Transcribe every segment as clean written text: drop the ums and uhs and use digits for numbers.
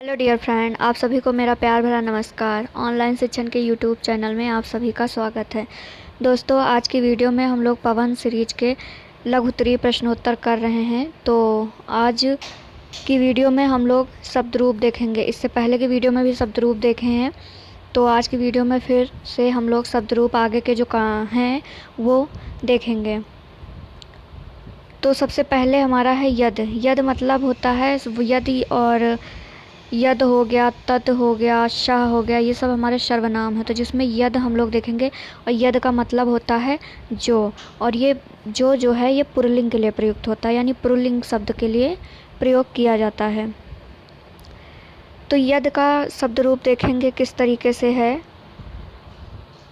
Hello dear friend, आप सभी को मेरा प्यार भरा नमस्कार। ऑनलाइन शिक्षण के यूट्यूब चैनल में आप सभी का स्वागत है। दोस्तों, आज की वीडियो में हम लोग पवन सीरीज के लघु उत्तरीय प्रश्नोत्तर कर रहे हैं। तो आज की वीडियो में हम लोग शब्द रूप देखेंगे। इससे पहले की वीडियो में भी शब्द रूप देखे हैं, तो आज की वीडियो में फिर से हम लोग शब्द रूप आगे के जो हैं वो देखेंगे। तो सबसे पहले हमारा है यद। यद मतलब होता है यदि, और यद हो गया, तद हो गया, शाह हो गया, ये सब हमारे सर्वनाम है। तो जिसमें यद हम लोग देखेंगे, और यद का मतलब होता है जो, और ये जो है ये पुल्लिंग के लिए प्रयुक्त होता है, यानी पुल्लिंग शब्द के लिए प्रयोग किया जाता है। तो यद का शब्द रूप देखेंगे किस तरीके से है।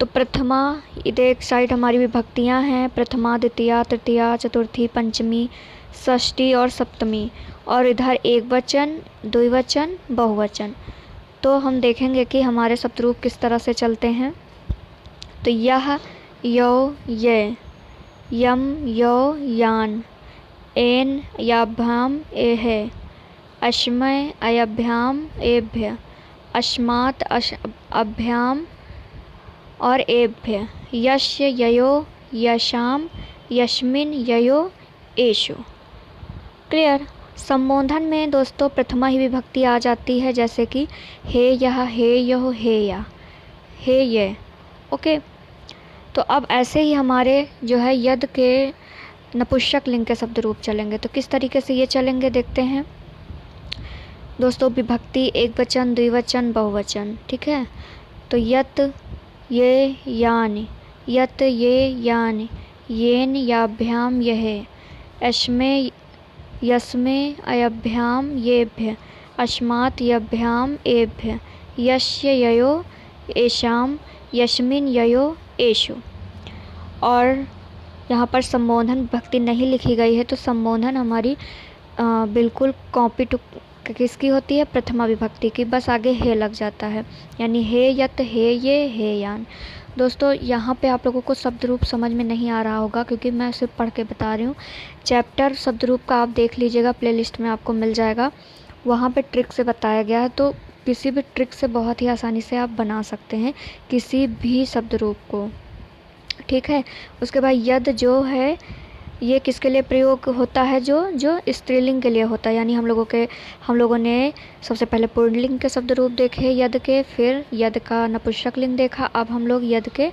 तो प्रथमा, इधर एक साइड हमारी विभक्तियाँ हैं, प्रथमा, द्वितीया, तृतीया, चतुर्थी, पंचमी, षष्ठी और सप्तमी, और इधर एक वचन, द्विवचन, बहुवचन। तो हम देखेंगे कि हमारे शब्द रूप किस तरह से चलते हैं। तो यह, यो, ये, यम, यो, यान, एन, याभ्याम, एहे, अश्मय, अयभ्याम, एभ्य, अस्मात्, अभ्याम और एभ्य, यस्य, ययो, यशाम, यस्मिन्, ययो, एषु। क्लियर। संबोधन में दोस्तों प्रथमा ही विभक्ति आ जाती है, जैसे कि हे यह, हे यह, हे या, हे ये। ओके। तो अब ऐसे ही हमारे जो है यद के नपुंसक लिंग के शब्द रूप चलेंगे। तो किस तरीके से ये चलेंगे देखते हैं दोस्तों। विभक्ति एक वचन, द्विवचन, बहुवचन। ठीक है। तो यत, ये, यान, यत, ये, यान, येन, याभ्याम, यहे, अस्मै, यस्मे, अयभ्याम, येभ्य, अस्मात्, यभ्याम, एभ्य, यस्य, ययो, एषाम, यस्मिन्, ययो, एषु। और यहाँ पर संबोधन विभक्ति नहीं लिखी गई है, तो संबोधन हमारी बिल्कुल कॉपी टू किसकी होती है, प्रथमा विभक्ति की, बस आगे हे लग जाता है, यानी हे यत, हे ये, हे यान। दोस्तों, यहाँ पे आप लोगों को शब्द रूप समझ में नहीं आ रहा होगा, क्योंकि मैं सिर्फ पढ़ के बता रही हूँ। चैप्टर शब्द रूप का आप देख लीजिएगा, प्लेलिस्ट में आपको मिल जाएगा, वहाँ पे ट्रिक से बताया गया है। तो किसी भी ट्रिक से बहुत ही आसानी से आप बना सकते हैं किसी भी शब्द रूप को। ठीक है। उसके बाद यद जो है ये किसके लिए प्रयोग होता है, जो स्त्रीलिंग के लिए होता है, यानी हम लोगों ने सबसे पहले पुल्लिंग के शब्द रूप देखे यद के, फिर यद का नपुंसक लिंग देखा, अब हम लोग यद के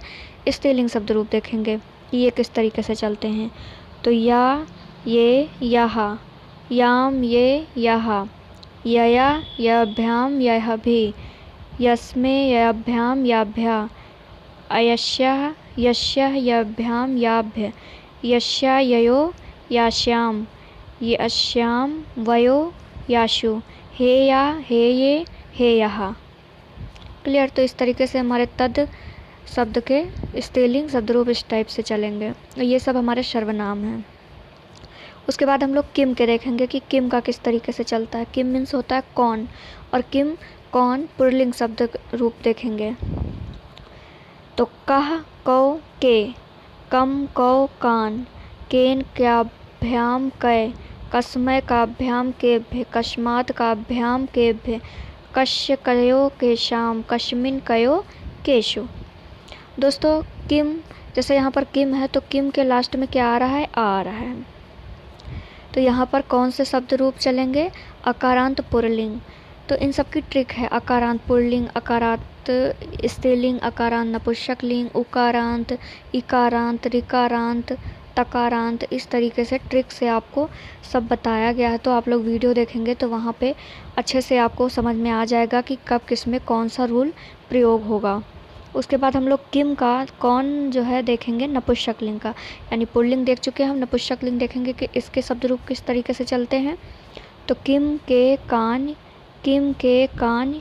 स्त्रीलिंग शब्द रूप देखेंगे कि ये किस तरीके से चलते हैं। तो या, ये, यहा, याम, ये, यहा, यया, यभ्याम, यह भी, यस्मे, यभ्याम, याभ्या, अयस्यः, यस्यः, यभ्याम, याभ्य, यस्या, ययो, यास्याम, यस्याम, वयो, याशु, हे या, हे ये, हे यहा। क्लियर। तो इस तरीके से हमारे तद शब्द के स्त्रीलिंग शब्द रूप इस टाइप से चलेंगे। ये सब हमारे सर्वनाम हैं। उसके बाद हम लोग किम के देखेंगे कि किम का किस तरीके से चलता है। किम मीन्स होता है कौन, और किम कौन पुल्लिंग शब्द रूप देखेंगे। तो कह, कौ, के, कम, कौ, कान, केन, क्याभ्याम, कै, कस्मै, काभ्याम, केभ्य, कस्मात्, काभ्याम, केभ्य, कस्य, कयो, केशाम, कस्मिन्, कयो, केषु। दोस्तों, किम, जैसे यहाँ पर किम है, तो किम के लास्ट में क्या आ रहा है, आ रहा है। तो यहाँ पर कौन से शब्द रूप चलेंगे, अकारांत पुल्लिंग। तो इन सब की ट्रिक है, अकारांत पुल्लिंग, अकारांत स्त्रीलिंग, अकारांत नपुंसक लिंग, उकारांत, इकारांत, ऋकारांत, तकारांत। इस तरीके से ट्रिक से आपको सब बताया गया है। तो आप लोग वीडियो देखेंगे तो वहाँ पे अच्छे से आपको समझ में आ जाएगा कि कब किस में कौन सा रूल प्रयोग होगा। उसके बाद हम लोग किम का कौन जो है देखेंगे, नपुंसक लिंग का, यानी पुल्लिंग देख चुके हैं, हम नपुंसक लिंग देखेंगे कि इसके शब्द रूप किस तरीके से चलते हैं। तो किम के कान, किम के कान,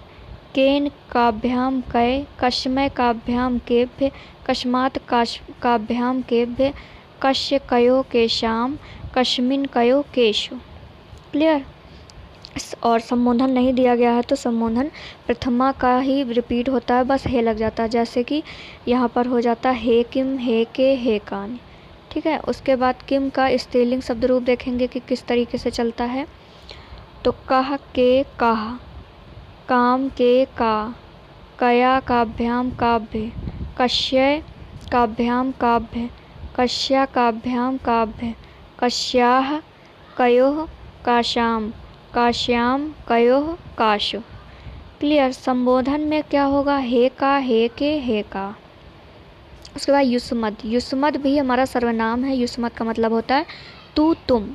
केन, काभ्याम, कै, कस्मै, काभ्याम, केभ्य, कस्मात्, काभ्याम, केभ्य, कस्य, कयो, केशाम, कस्मिन्, कयो, केषु। क्लियर। और संबोधन नहीं दिया गया है, तो संबोधन प्रथमा का ही रिपीट होता है, बस हे लग जाता है, जैसे कि यहाँ पर हो जाता है हे किम, हे के, हे कान। ठीक है। उसके बाद किम का स्त्रीलिंग शब्द रूप देखेंगे कि किस तरीके से चलता है। तो कह, के, कहा, काम के का, कया काभ्याम काव्य, कस्य काभ्याम काव्य, कस्या काभ्याम काव्य, कस्याः कयोः काशाम, काश्याम कयोः काशु। क्लियर। संबोधन में क्या होगा, हे का, हे के, हे का। उसके बाद युष्मद, युष्मद भी हमारा सर्वनाम है। युष्मद का मतलब होता है तू, तुम।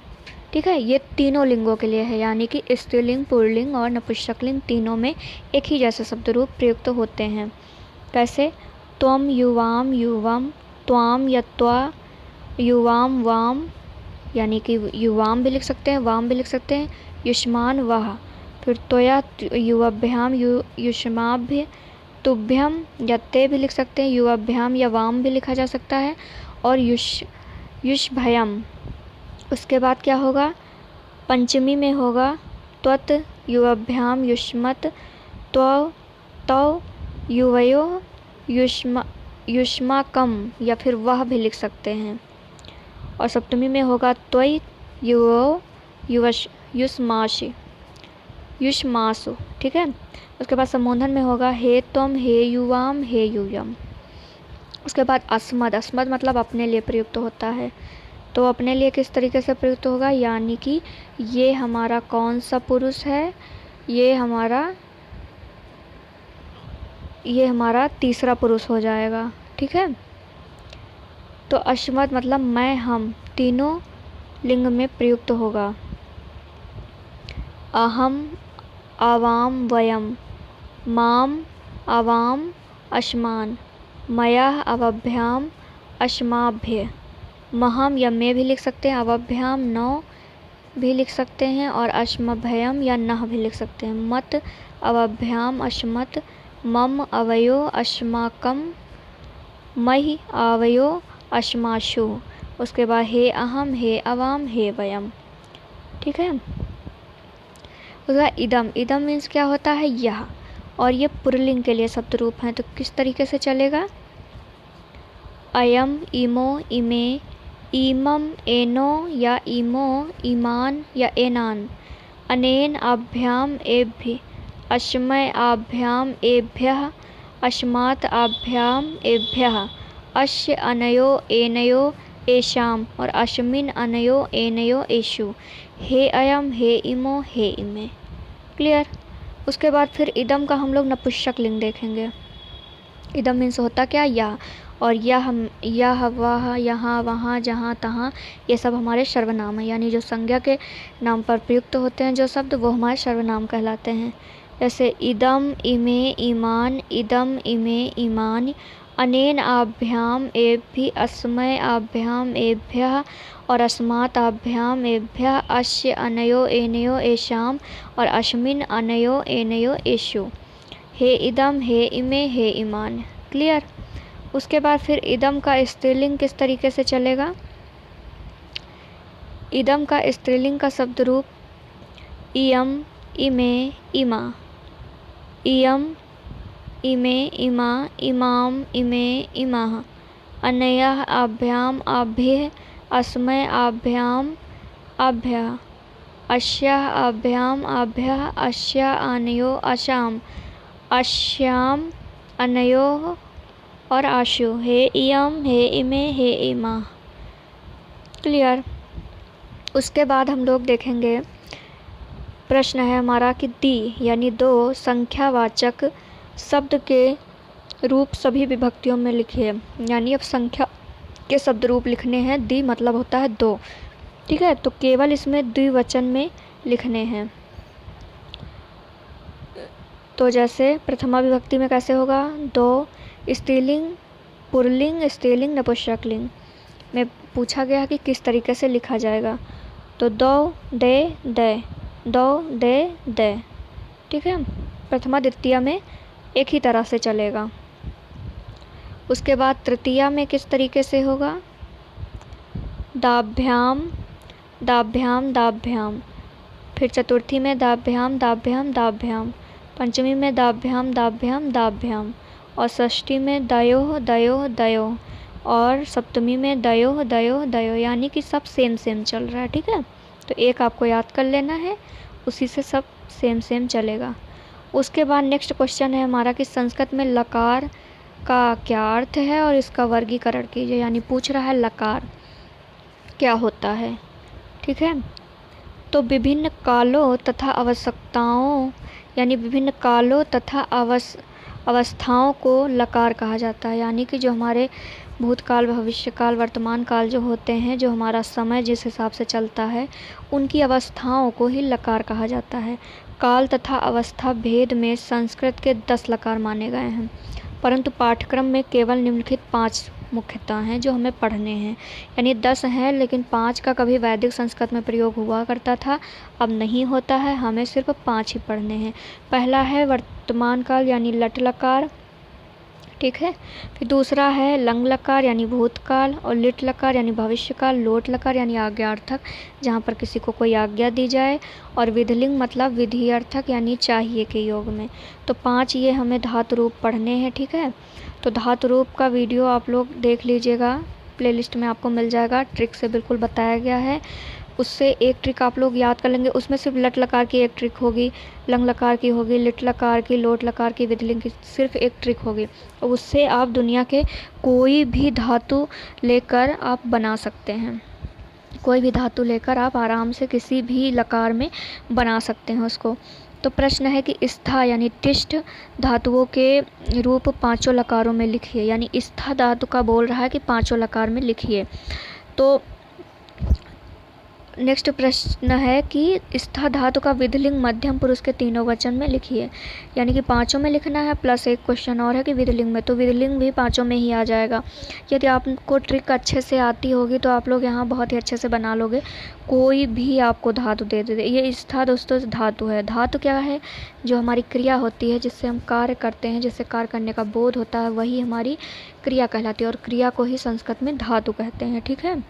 ठीक है, ये तीनों लिंगों के लिए है, यानी कि स्त्रीलिंग, पुल्लिंग और नपुंसकलिंग तीनों में एक ही जैसे शब्द रूप प्रयुक्त होते हैं। कैसे, त्वम, युवाम, युवम, त्वाम या त्वा, युवाम, वाम, यानी कि युवाम भी लिख सकते हैं, वाम भी लिख सकते हैं। युष्मान, वह। फिर त्वया, युवाभ्याम, युष्माभ्य, तुभ्यम या ते भी लिख सकते हैं, युवाभ्याम या वाम भी लिखा जा सकता है। और युष्भयम। उसके बाद क्या होगा, पंचमी में होगा त्वत, युवाभ्याम, युष्मत, त्व, तौ, युवयो, युष्माकम या फिर वह भी लिख सकते हैं। और सप्तमी में होगा त्वयि, युवो, युष्मासि, युष्मासु। ठीक है। उसके बाद संबोधन में होगा हे त्वम, हे युवाम, हे यूयम। उसके बाद अस्मद, अस्मद मतलब अपने लिए प्रयुक्त होता है। तो अपने लिए किस तरीके से प्रयुक्त होगा, यानी कि ये हमारा कौन सा पुरुष है, ये हमारा तीसरा पुरुष हो जाएगा। ठीक है। तो अस्मद मतलब मैं, हम, तीनों लिंग में प्रयुक्त होगा। अहम, आवाम, वयम, माम, आवाम, अस्मान, मया, अवभ्याम, अस्माभ्य, महम या मैं भी लिख सकते हैं, अवभ्याम, नौ भी लिख सकते हैं, और अस्मभयम या नह भी लिख सकते हैं। मत, अवभ्याम, अस्मत, मम, अवयो, अस्माकम, महि, आवयो, अस्माशु। उसके बाद हे अहम, हे अवाम, हे वयम। ठीक है। उसके बाद इदम, इदम मीन्स क्या होता है, यह। और ये पुल्लिंग के लिए शब्द रूप हैं, तो किस तरीके से चलेगा, अयम, इमो, इमे, इमम, एनो या इमो, इमान या एनान, अनेन, आभ्याम, एभ्य, अस्मै, आभ्याम, एभ्यः, अस्मात्, आभ्याम, एभ्यः, अस्य, अनयो, एनयो, एषाम, और अस्मिन्, अनयो, एनयो, एषु। हे अयम, हे इमो, हे इमे। क्लियर। उसके बाद फिर इदम का हम लोग नपुंसक लिंग देखेंगे। इदम मीन्स होता क्या, यह। और यह, वह, यहाँ, वहाँ, जहाँ, तहाँ, ये सब हमारे सर्वनाम हैं, यानी जो संज्ञा के नाम पर प्रयुक्त होते हैं जो शब्द, वो हमारे सर्वनाम कहलाते हैं। जैसे इदम, इमे, इमान, इदम, इमे, इमान, अनेन, आभ्याम, एभ्य, अस्मै, आभ्याम, एभ्यः, और अस्मात्, आभ्याम, एभ्यः, अस्य, अनयो, एनयो, एषाम, और अस्मिन्, अनयो, एनयो, एषु। हे इदम, हे इमे, हे इमान। क्लियर। उसके बाद फिर इदम का स्त्रीलिंग किस तरीके से चलेगा, इदम का स्त्रीलिंग का शब्द रूप इयम, इमे, इमा, इयम, इमे, इमा, इमाम, इमे, इमाः, अनयः, आभ्याम, आभ्यः, अस्मै, आभ्याम, आभ्यः, अस्याः, आभ्याम, आभ्यः, अस्या, अनयो, अशाम, अस्याम, अनयोः, और आशु। हे इयम, हे इमे, हे इमा। क्लियर। उसके बाद हम लोग देखेंगे, प्रश्न है हमारा कि दी यानी दो संख्यावाचक शब्द के रूप सभी विभक्तियों में लिखिए। यानी अब संख्या के शब्द रूप लिखने हैं, दी मतलब होता है दो। ठीक है। तो केवल इसमें द्विवचन में लिखने हैं। तो जैसे प्रथमा विभक्ति में कैसे होगा, दो, स्त्रीलिंग, पुल्लिंग, स्त्रीलिंग, नपुंसकलिंग में पूछा गया कि किस तरीके से लिखा जाएगा। तो दो, दे, दे, दो, दे, दे। ठीक है। प्रथमा द्वितीया में एक ही तरह से चलेगा। उसके बाद तृतीया में किस तरीके से होगा, दाभ्याम, दाभ्याम, दाभ्याम। फिर चतुर्थी में दाभ्याम, दाभ्याम, दाभ्याम। पंचमी में दाभ्याम, दाभ्याम, दाभ्याम। और षष्ठी में दयोः, दयोः, दयोः। और सप्तमी में दयोः, दयोः, दयोः। यानी कि सब सेम सेम चल रहा है। ठीक है। तो एक आपको याद कर लेना है, उसी से सब सेम सेम चलेगा। उसके बाद नेक्स्ट क्वेश्चन है हमारा कि संस्कृत में लकार का क्या अर्थ है और इसका वर्गीकरण कीजिए। यानी पूछ रहा है लकार क्या होता है। ठीक है, तो विभिन्न कालों तथा आवश्यकताओं यानी विभिन्न कालों तथा अवस्थाओं को लकार कहा जाता है। यानी कि जो हमारे भूतकाल, भविष्यकाल, वर्तमान काल जो होते हैं, जो हमारा समय जिस हिसाब से चलता है, उनकी अवस्थाओं को ही लकार कहा जाता है। काल तथा अवस्था भेद में संस्कृत के 10 लकार माने गए हैं, परंतु पाठ्यक्रम में केवल निम्नलिखित 5 मुख्यतः हैं जो हमें पढ़ने हैं। यानी 10 हैं, लेकिन 5 का कभी वैदिक संस्कृत में प्रयोग हुआ करता था, अब नहीं होता है, हमें सिर्फ 5 ही पढ़ने हैं। पहला है वर्तमान काल यानी लट लकार। ठीक है, फिर दूसरा है लंग लकार यानी भूतकाल, और लिट लकार यानी भविष्यकाल, लोट लकार यानी आज्ञार्थक जहाँ पर किसी को कोई आज्ञा दी जाए, और विधिलिंग मतलब विधि अर्थक यानी चाहिए के योग में। तो 5 ये हमें धातु रूप पढ़ने हैं। ठीक है, तो धातु रूप का वीडियो आप लोग देख लीजिएगा, प्लेलिस्ट में आपको मिल जाएगा, ट्रिक से बिल्कुल बताया गया है। उससे एक ट्रिक आप लोग याद कर लेंगे, उसमें सिर्फ लट लकार की एक ट्रिक होगी, लंग लकार की होगी, लिट लकार की, लोट लकार की, विधिलिंग की सिर्फ एक ट्रिक होगी, और उससे आप दुनिया के कोई भी धातु लेकर आप बना सकते हैं। कोई भी धातु लेकर आप आराम से किसी भी लकार में बना सकते हैं उसको। तो प्रश्न है कि स्था यानी तिष्ठ धातुओं के रूप 5 लकारों में लिखिए। यानी स्था धातु का बोल रहा है कि 5 लकार में लिखिए। तो नेक्स्ट प्रश्न है कि स्था धातु का विधिलिंग मध्यम पुरुष के 3 वचन में लिखिए। यानी कि 5 में लिखना है, प्लस एक क्वेश्चन और है कि विधिलिंग में, तो विधिलिंग भी 5 में ही आ जाएगा। यदि आपको ट्रिक अच्छे से आती होगी तो आप लोग यहाँ बहुत ही अच्छे से बना लोगे। कोई भी आपको धातु दे दे, ये स्था दोस्तों धातु है। धातु क्या है? जो हमारी क्रिया होती है, जिससे हम कार्य करते हैं, जिससे कार्य करने का बोध होता है, वही हमारी क्रिया कहलाती है, और क्रिया को ही संस्कृत में धातु कहते हैं। ठीक है,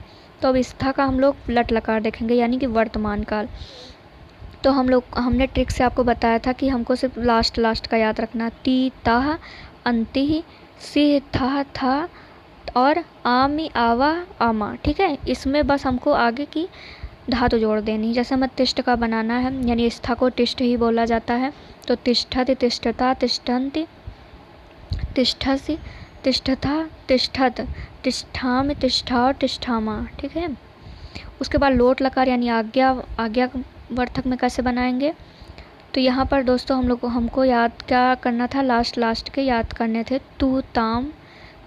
तो अब स्था का हम लोग लट लकार देखेंगे, यानी कि वर्तमान काल। तो हमने ट्रिक से आपको बताया था कि हमको सिर्फ लास्ट का याद रखना, ती ताह अंति सी था था और आमी आवा आमा। ठीक है, इसमें बस हमको आगे की धातु जोड़ देनी। जैसे हमें तिष्ठ का बनाना है, यानी स्था को तिष्ठ ही बोला जाता है, तो तिष्ठति तिष्ठता तिष्ठन्ति तिष्ठसि तिष्ठथा तिष्ठत तिष्ठामि तिष्ठाओ तिष्ठामा। ठीक है, उसके बाद लोट लकार यानी आज्ञावर्तक में कैसे बनाएंगे? तो यहाँ पर दोस्तों हमको याद क्या करना था, लास्ट के याद करने थे, तू ताम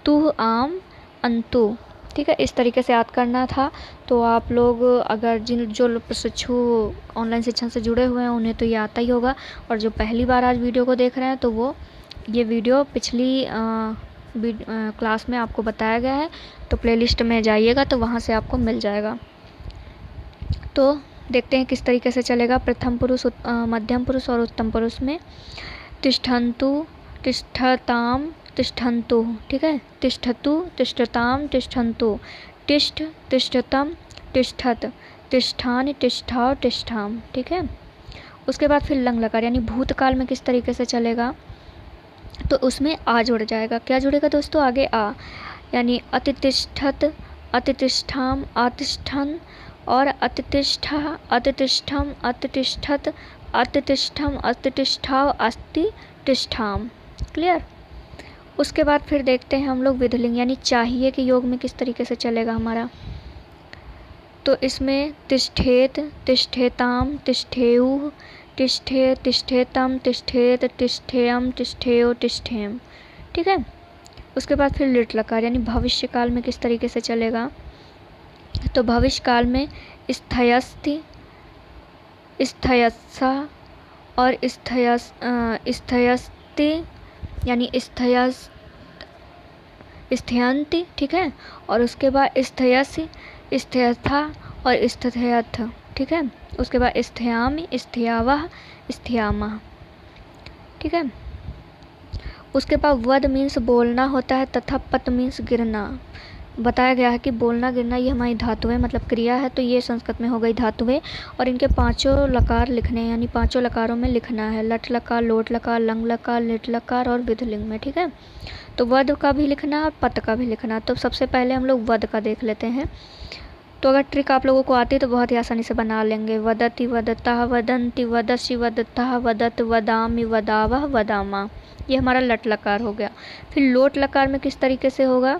तू आम अंतु। ठीक है, इस तरीके से याद करना था। तो आप लोग अगर जो लोग प्रशिक्षु ऑनलाइन शिक्षण से जुड़े हुए हैं उन्हें तो ये आता ही होगा, और जो पहली बार आज वीडियो को देख रहे हैं तो वो ये वीडियो पिछली क्लास में आपको बताया गया है, तो प्लेलिस्ट में जाइएगा तो वहाँ से आपको मिल जाएगा। तो देखते हैं किस तरीके से चलेगा। प्रथम पुरुष, मध्यम पुरुष और उत्तम पुरुष में तिष्ठन्तु तिष्ठताम तिष्ठन्तु। ठीक है, तिष्ठतु तिष्ठताम तिष्ठन्तु, तिष्ठ तिष्ठतम तिष्ठत, तिष्ठानि तिष्ठाओ तिष्ठाम। ठीक है, उसके बाद फिर लंग लकार यानी भूतकाल में किस तरीके से चलेगा, तो उसमें आ जुड़ जाएगा। क्या जुड़ेगा दोस्तों? आगे आ, यानी अतितिष्ठत अतितिष्ठाम अतिष्ठन, और अतितिष्ठा अतितिष्ठम अतितिष्ठत अतितिष्ठम अतितिष्ठाओ अस्तितिष्ठाम। क्लियर? उसके बाद फिर देखते हैं हम लोग विधिलिंग यानी चाहिए के योग में किस तरीके से चलेगा हमारा। तो इसमें तिष्ठेत तिष्ठेताम तिष्ठेयु तिष्ठे तिष्ठेतम तिष्ठेत तिष्ठेयम तिष्ठेयो तिष्ठेम। ठीक है, उसके बाद फिर लिट लकार यानी भविष्य काल में किस तरीके से चलेगा। तो भविष्य काल में स्थयस्ति स्थयस्सा और स्थयस्ति यानी स्थयन्ति। ठीक है, और उसके बाद स्थयसि स्थयथा और स्थयथ। ठीक है, उसके बाद स्थयामि स्थयावह स्थयामः। ठीक है, उसके बाद वद मीन्स बोलना होता है, तथा पत मीन्स गिरना। बताया गया है कि बोलना गिरना ये हमारी धातुएं मतलब क्रिया है, तो ये संस्कृत में हो गई धातुएं, और इनके 5 लकार लिखने हैं, यानी 5 लकारों में लिखना है। लट लकार, लोट लकार, लंग लकार, लिट लकार और विधिलिंग में। ठीक है, तो वद का भी लिखना है और पत का भी लिखना है। तो सबसे पहले हम लोग वद का देख लेते हैं। तो अगर ट्रिक आप लोगों को आती है तो बहुत ही आसानी से बना लेंगे। वदति वदतः वदन्ति वदसि वदतः वदत वदामि वदावः वदामा, ये हमारा लट लकार हो गया। फिर लोट लकार में किस तरीके से होगा?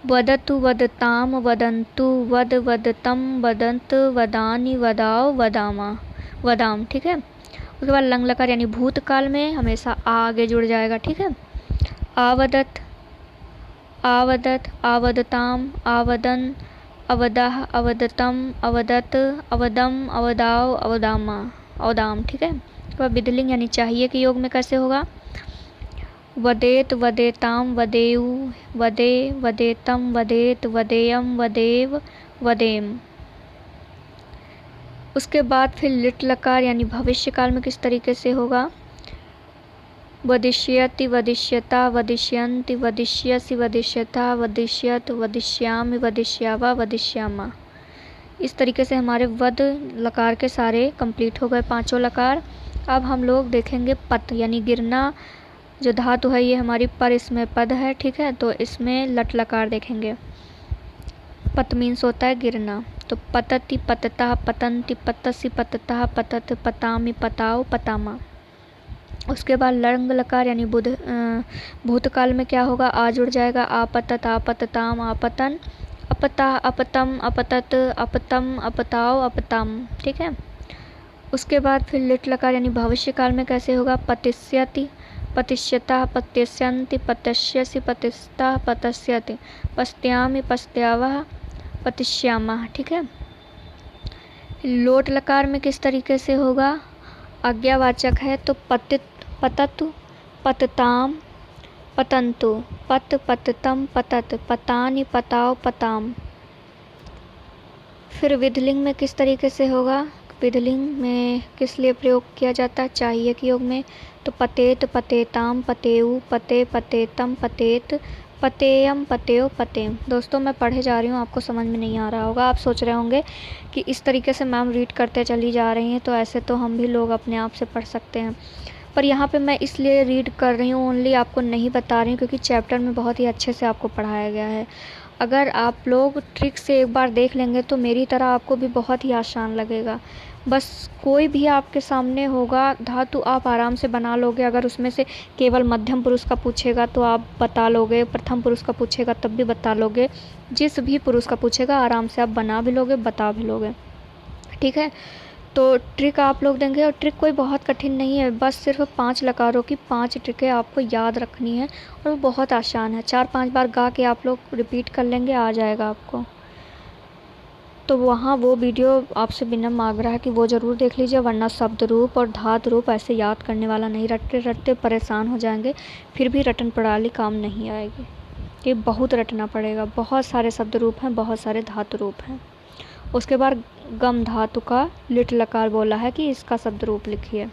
वदतु वदताम वदन्तु वद वदतम वदंत वदानि वदाव वदामा वदाम, ठीक है। उसके बाद लंग लकार यानी भूतकाल में हमेशा आ आगे जुड़ जाएगा, ठीक है। आवदत आवदत आवदताम आवदन अवदह अवदतम अवदत अवदम अवदाव अवदामा अवदाम, ठीक है। उसके बाद विधिलिंग यानी चाहिए के योग में कैसे होगा? वदेत वदेताम वदेयु वदे वदेतम वदेत वदेयम वदेव वदेम। उसके बाद फिर लिट लकार यानी भविष्य काल में किस तरीके से होगा? वदिष्यति वदिष्यता वदिष्यन्ति वदिष्यसि वदिष्यता वदिष्यत वदिष्यामि वदिष्यावा वदिष्यामा। इस तरीके से हमारे वद लकार के सारे कंप्लीट हो गए, 5 लकार। अब हम लोग देखेंगे पत यानी गिरना जो धातु है, ये हमारी पर इसमें पद है, ठीक है। तो इसमें लट लकार देखेंगे। पत मीन्स होता है गिरना, तो पतति पततः पतन्ति पतसि पततः पतत पतामि पताओ पतामा। उसके बाद लंग लकार यानी भूतकाल में क्या होगा? आ जुड़ जाएगा। आपतत आपतताम आपतन अपता अपतम अपतत अपतम अपताओ अपताम, ठीक है। उसके बाद फिर लिट लकार यानी भविष्य काल में कैसे होगा? पतिष्यति पतिष्यता पत्यस्यन्ति पतस्यसि पतिस्ता पतस्यति पस्त्यामि पस्त्यावः पतिष्यामः, ठीक है। लोट लकार में किस तरीके से होगा? आज्ञावाचक है तो पतित पततु पतताम पतन्तु पत पततम पतत पतानि पताओ पताम। फिर विधिलिंग में किस तरीके से होगा? विधिलिंग में किस लिए प्रयोग किया जाता है? चाहिए के योग में, तो पतेत पतेताम पतेउ पते पतेतम पतेत पतेयम पतेओ पतेम। दोस्तों मैं पढ़े जा रही हूँ, आपको समझ में नहीं आ रहा होगा, आप सोच रहे होंगे कि इस तरीके से मैम रीड करते चली जा रही हैं, तो ऐसे तो हम भी लोग अपने आप से पढ़ सकते हैं। पर यहाँ पे मैं इसलिए रीड कर रही हूँ, ओनली आपको नहीं बता रही हूँ क्योंकि चैप्टर में बहुत ही अच्छे से आपको पढ़ाया गया है। अगर आप लोग ट्रिक से एक बार देख लेंगे तो मेरी तरह आपको भी बहुत ही आसान लगेगा। बस कोई भी आपके सामने होगा धातु आप आराम से बना लोगे। अगर उसमें से केवल मध्यम पुरुष का पूछेगा तो आप बता लोगे, प्रथम पुरुष का पूछेगा तब भी बता लोगे, जिस भी पुरुष का पूछेगा आराम से आप बना भी लोगे, बता भी लोगे, ठीक है। तो ट्रिक आप लोग देंगे, और ट्रिक कोई बहुत कठिन नहीं है, बस सिर्फ 5 लकारों की 5 ट्रिकें आपको याद रखनी है और वो बहुत आसान है। 4-5 बार गा के आप लोग रिपीट कर लेंगे, आ जाएगा आपको। तो वहाँ वो वीडियो आपसे विनम्र आग्रह है कि वो ज़रूर देख लीजिए, वरना शब्द रूप और धातु रूप ऐसे याद करने वाला नहीं, रटते रटते परेशान हो जाएंगे, फिर भी रटन प्रणाली काम नहीं आएगी। ये बहुत रटना पड़ेगा, बहुत सारे शब्द रूप हैं, बहुत सारे धातु रूप हैं। उसके बाद गम धातु का लिट लकार बोला है कि इसका शब्द रूप लिखिए।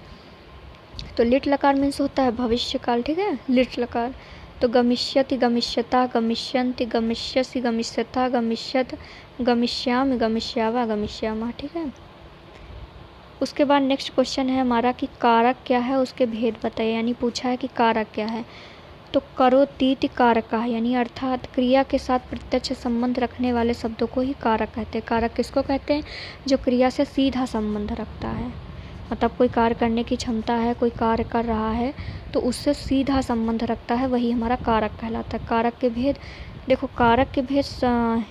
तो लिट लकार मीन्स होता है भविष्य काल, ठीक है। लिट लकार तो गमिष्यति गमिष्यता गमिष्यन्ति गमिष्यसि गमिष्यथा गमिष्यत गमिष्यामि गमिष्यावा गमिष्यामा, ठीक है। उसके बाद नेक्स्ट क्वेश्चन है हमारा कि कारक क्या है, उसके भेद बताइए। यानी पूछा है कि कारक क्या है। तो करोतीति कारक है, यानी अर्थात क्रिया के साथ प्रत्यक्ष संबंध रखने वाले शब्दों को ही कारक कहते हैं। कारक किसको कहते हैं? जो क्रिया से सीधा संबंध रखता है, मतलब कोई कार्य करने की क्षमता है, कोई कार्य कर रहा है तो उससे सीधा संबंध रखता है, वही हमारा कारक कहलाता है। कारक के भेद देखो, कारक के भेद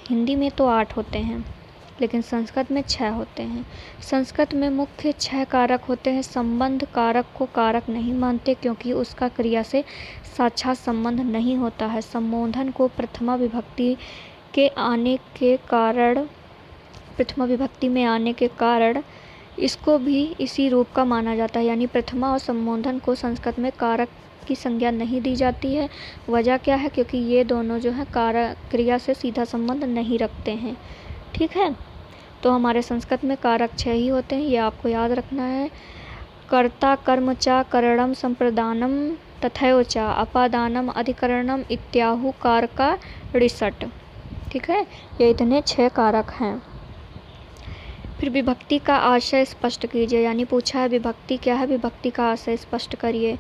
हिंदी में तो 8 होते हैं लेकिन संस्कृत में 6 होते हैं। संस्कृत में मुख्य 6 कारक होते हैं। संबंध कारक को कारक नहीं मानते क्योंकि उसका क्रिया से साक्षात संबंध नहीं होता है। संबोधन को प्रथमा विभक्ति के आने के कारण, प्रथमा विभक्ति में आने के कारण इसको भी इसी रूप का माना जाता है। यानी प्रथमा और संबोधन को संस्कृत में कारक की संज्ञा नहीं दी जाती है। वजह क्या है? क्योंकि ये दोनों जो है कारक क्रिया से सीधा संबंध नहीं रखते हैं, ठीक है। तो हमारे संस्कृत में कारक 6 ही होते हैं, ये आपको याद रखना है। कर्ता कर्म चा करणम संप्रदानम तथैव चा अपादानम अधिकरणम इत्याहु कारका ऋषट, ठीक है। ये इतने 6 कारक हैं। फिर विभक्ति का आशय स्पष्ट कीजिए। यानी पूछा है विभक्ति क्या है, विभक्ति का आशय स्पष्ट करिए।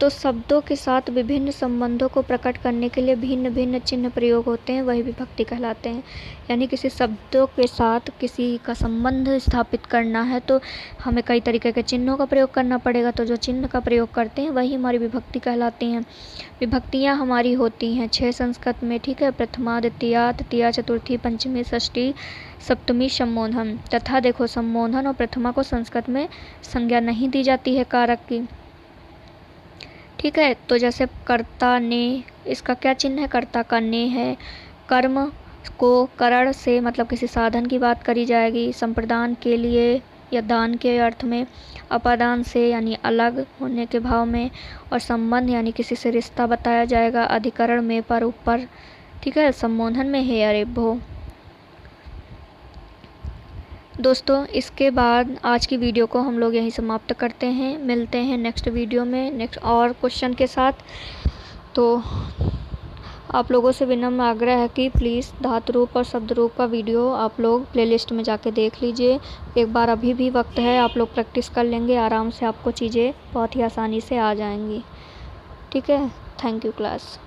तो शब्दों के साथ विभिन्न संबंधों को प्रकट करने के लिए भिन्न भिन्न चिन्ह प्रयोग होते हैं, वही विभक्ति कहलाते हैं। यानी किसी शब्दों के साथ किसी का संबंध स्थापित करना है तो हमें कई तरीके के चिन्हों का प्रयोग करना पड़ेगा, तो जो चिन्ह का प्रयोग करते हैं वही हमारी विभक्ति कहलाती हैं। विभक्तियाँ हमारी होती हैं 6 संस्कृत में, ठीक है। प्रथमा, द्वितीया, तृतीया, चतुर्थी, पंचमी, षष्ठी, सप्तमी, सम्बोधन। तथा देखो, सम्बोधन और प्रथमा को संस्कृत में संज्ञा नहीं दी जाती है कारक की, ठीक है। तो जैसे कर्ता ने, इसका क्या चिन्ह है, कर्ता का ने है। कर्म को करण से मतलब किसी साधन की बात करी जाएगी, संप्रदान के लिए या दान के अर्थ में, अपादान से यानी अलग होने के भाव में, और संबंध यानी किसी से रिश्ता बताया जाएगा, अधिकरण में पर ऊपर, ठीक है। संबोधन में है अरे भो। दोस्तों इसके बाद आज की वीडियो को हम लोग यहीं समाप्त करते हैं। मिलते हैं नेक्स्ट वीडियो में नेक्स्ट और क्वेश्चन के साथ। तो आप लोगों से विनम्र आग्रह है कि प्लीज़ धातु रूप और शब्द रूप का वीडियो आप लोग प्लेलिस्ट में जाके देख लीजिए एक बार, अभी भी वक्त है, आप लोग प्रैक्टिस कर लेंगे आराम से, आपको चीज़ें बहुत ही आसानी से आ जाएंगी, ठीक है। Thank you class.